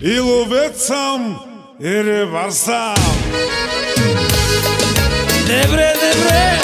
и ловец съм, и рибар съм. Добре, добре.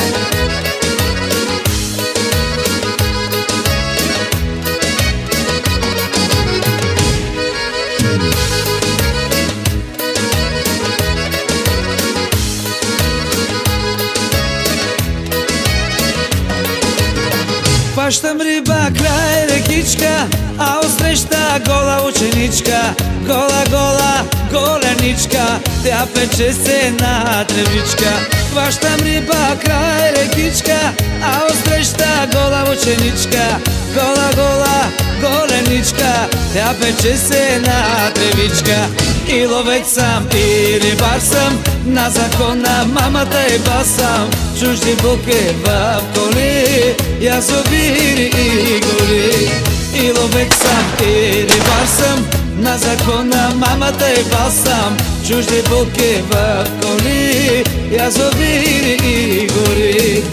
Хващам риба край рекичка, а отсреща гола ученичка. Гола, гола, голеничка, тя пече се на тревичка. Хващам риба край рекичка, а отсреща гола ученичка. Гола, гола, голеничка, тя пече се на тревичка. И ловец съм, и рибар съм, на закона мамата и бас съм. Чужди буки в коли, язовири и гори. И ловец съм, и рибар съм, на закона мамата и бас съм. Чужди буки в коли, язовири и гори.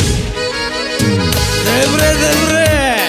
Добре, добре.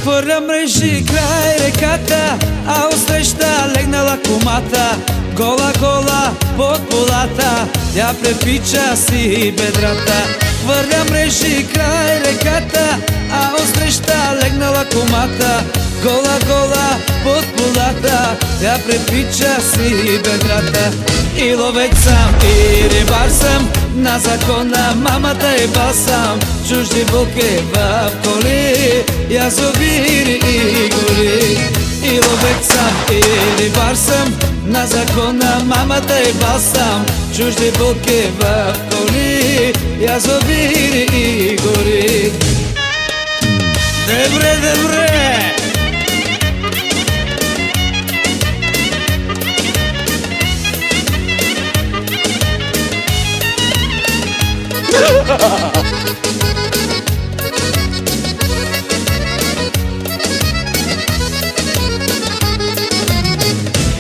Хвърля мрежи край реката, а отсреща легнала кумата. Гола, гола под полата, тя препича си бедрата. Хвърля мрежи край реката, а отсреща легнала кумата. Гола, гола под полата, тя препича си бедрата. И ловец съм, и рибар съм, на закона мамата и бас съм. Чужди буки в коли, язовири и гори. И ловец съм, и рибар съм, на закона мамата и бас съм. Чужди буки в коли, язовири и гори. Добре, добре.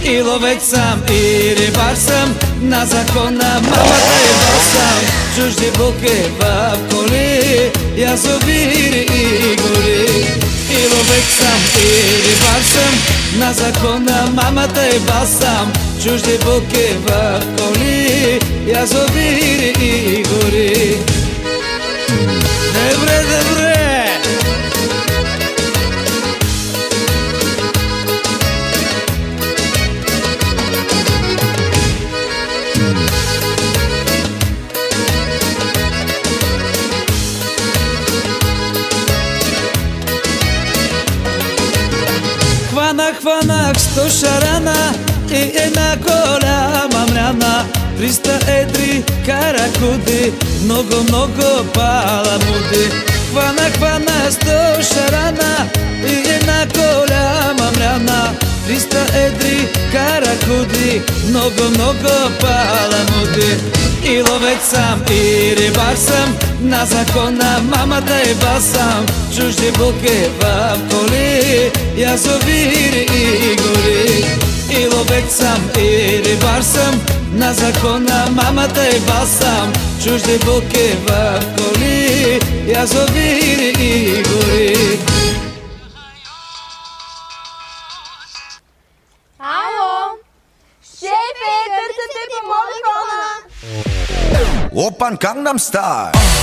И ловец съм, и рибар съм, на закона мамата и бас съм. Чужди буки в коли, язовири и гори. И ловец съм, и рибар съм, на закона мамата и бас съм. Чужди буки в коли, язовири и гори. Добре, добре. Хванах 100 шарана и една голяма мряна. 300 едри каракуди, много, много паламуди. Хванах 100 шарана и една голяма мряна. 300 едри каракуди, много, много паламуди. И ловец съм, и рибар съм, на закона мамата и бас съм. Чужди буки в коли, язовири и гори. И ловец съм, и рибар съм, на закона мамата и бас съм. Чужди буки в коли, язовири и гори. Ало! Шефе, търсят те по молекона! Опан Gangnam Style.